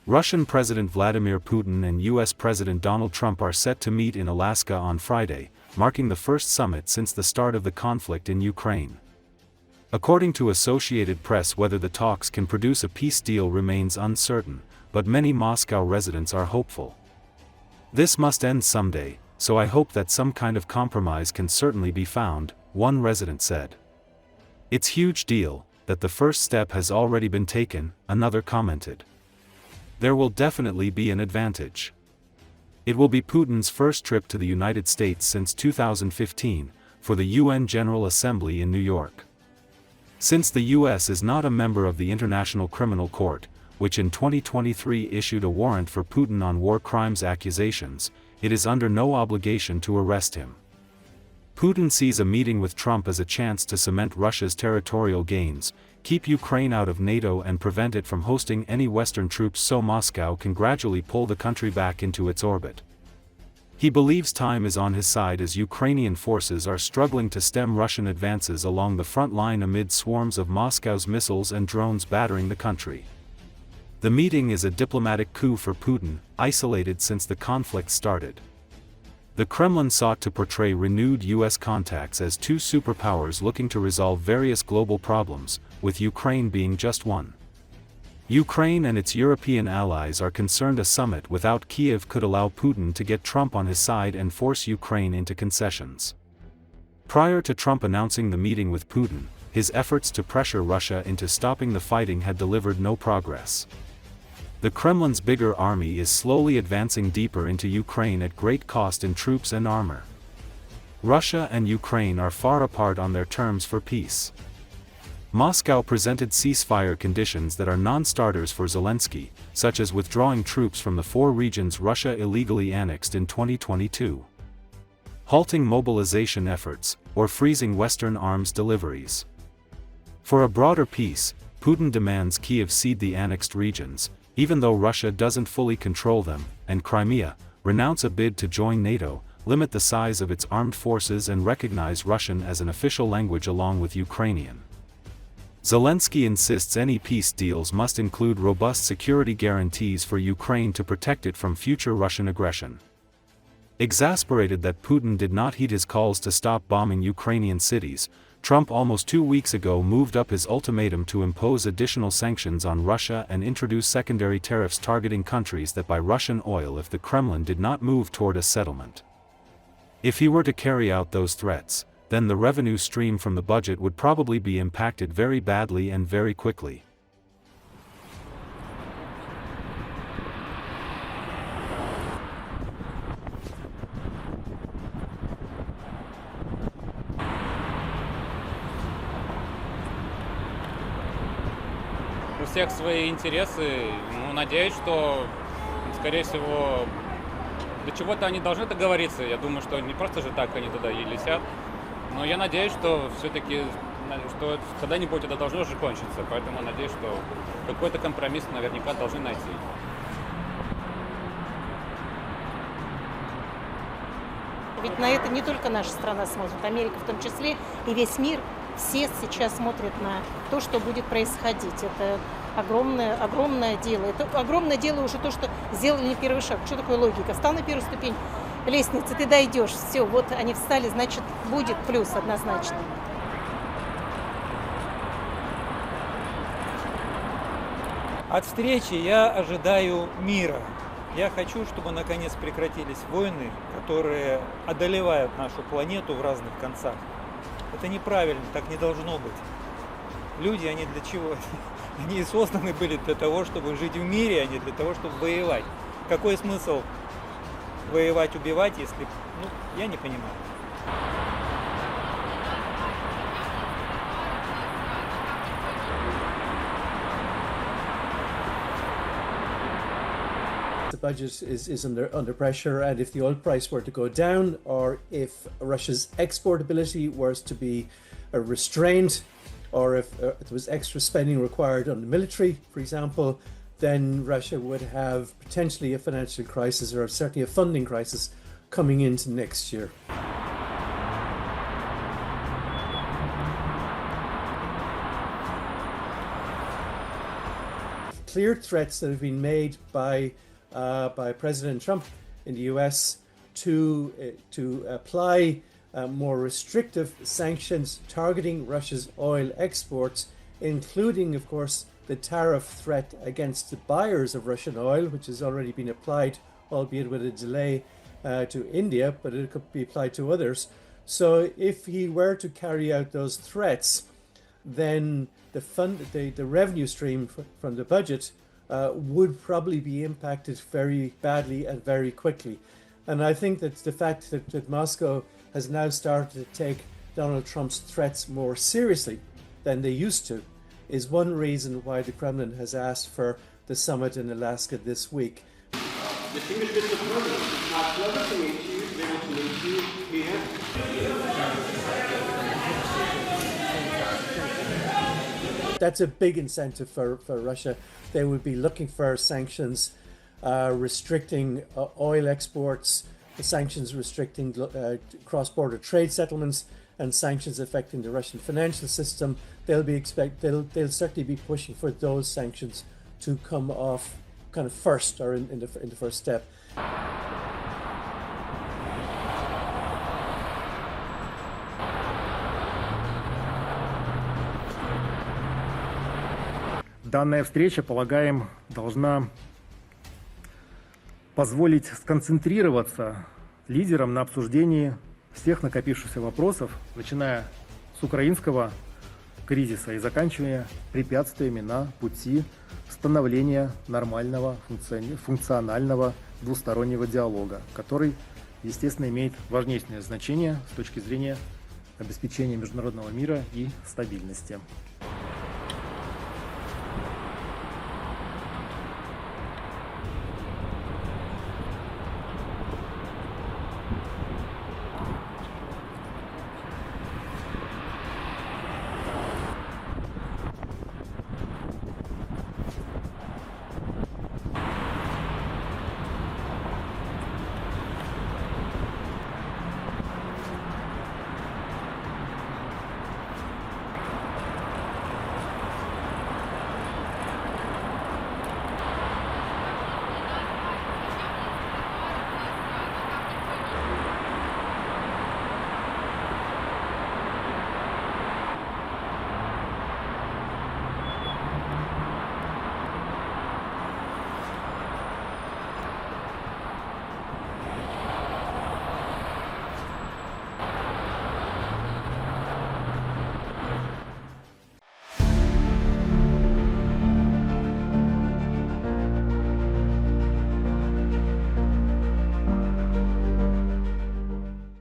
Russian President Vladimir Putin and US President Donald Trump are set to meet in Alaska on Friday, marking the first summit since the start of the conflict in Ukraine. According to Associated Press, whether the talks can produce a peace deal remains uncertain, but many Moscow residents are hopeful. "This must end someday, so I hope that some kind of compromise can certainly be found," one resident said. "It's huge deal that the first step has already been taken," another commented. "There will definitely be an advantage. It will be Putin's first trip to the United States since 2015, for the UN General Assembly in New York. Since the US is not a member of the International Criminal Court, which in 2023 issued a warrant for Putin on war crimes accusations, it is under no obligation to arrest him. Putin sees a meeting with Trump as a chance to cement Russia's territorial gains, keep Ukraine out of NATO and prevent it from hosting any Western troops so Moscow can gradually pull the country back into its orbit. He believes time is on his side as Ukrainian forces are struggling to stem Russian advances along the front line amid swarms of Moscow's missiles and drones battering the country. The meeting is a diplomatic coup for Putin, isolated since the conflict started. The Kremlin sought to portray renewed US contacts as two superpowers looking to resolve various global problems, with Ukraine being just one. Ukraine and its European allies are concerned a summit without Kiev could allow Putin to get Trump on his side and force Ukraine into concessions. Prior to Trump announcing the meeting with Putin, his efforts to pressure Russia into stopping the fighting had delivered no progress. The Kremlin's bigger army is slowly advancing deeper into Ukraine at great cost in troops and armor. Russia and Ukraine are far apart on their terms for peace. Moscow presented ceasefire conditions that are non-starters for Zelensky, such as withdrawing troops from the four regions Russia illegally annexed in 2022, halting mobilization efforts, or freezing Western arms deliveries. For a broader peace, Putin demands Kyiv cede the annexed regions, even though Russia doesn't fully control them, and Crimea, renounce a bid to join NATO, limit the size of its armed forces and recognize Russian as an official language along with Ukrainian. Zelensky insists any peace deals must include robust security guarantees for Ukraine to protect it from future Russian aggression. Exasperated that Putin did not heed his calls to stop bombing Ukrainian cities, Trump almost 2 weeks ago moved up his ultimatum to impose additional sanctions on Russia and introduce secondary tariffs targeting countries that buy Russian oil if the Kremlin did not move toward a settlement. If he were to carry out those threats, then the revenue stream from the budget would probably be impacted very badly and very quickly. У всех свои интересы, надеюсь, что, скорее всего, до чего-то они должны договориться. Я думаю, что не просто же так они туда и летят. Но я надеюсь, что все-таки, что когда-нибудь это должно уже кончиться. Поэтому надеюсь, что какой-то компромисс наверняка должны найти. Ведь на это не только наша страна смотрит, Америка в том числе, и весь мир. Все сейчас смотрят на то, что будет происходить. Это огромное дело. Это огромное дело уже то, что сделали первый шаг. Что такое логика? Встал на первую ступень лестницы, ты дойдешь. Все, вот они встали, значит, будет плюс однозначно. От встречи я ожидаю мира. Я хочу, чтобы наконец прекратились войны, которые одолевают нашу планету в разных концах. Это неправильно, так не должно быть. Люди, они для чего? Они созданы были для того, чтобы жить в мире, а не для того, чтобы воевать. Какой смысл воевать, убивать, если... я не понимаю. The budget is under pressure, and if the oil price were to go down, or if Russia's exportability was to be restrained, or if there was extra spending required on the military, for example, then Russia would have potentially a financial crisis, or certainly a funding crisis, coming into next year. clear threats that have been made by President Trump in the US to apply more restrictive sanctions targeting Russia's oil exports, including, of course, the tariff threat against the buyers of Russian oil, which has already been applied, albeit with a delay, to India, but it could be applied to others. So if he were to carry out those threats, then the revenue stream from the budget would probably be impacted very badly and very quickly. And I think that the fact that Moscow has now started to take Donald Trump's threats more seriously than they used to is one reason why the Kremlin has asked for the summit in Alaska this week. Distinguished Mr. President, it's my pleasure to meet you. They want to meet you here. That's a big incentive for Russia. They would be looking for sanctions restricting oil exports, sanctions restricting cross-border trade settlements, and sanctions affecting the Russian financial system. They'll certainly be pushing for those sanctions to come off kind of first, or in the first step. Данная встреча, полагаем, должна позволить сконцентрироваться лидерам на обсуждении всех накопившихся вопросов, начиная с украинского кризиса и заканчивая препятствиями на пути становления нормального функционального двустороннего диалога, который, естественно, имеет важнейшее значение с точки зрения обеспечения международного мира и стабильности.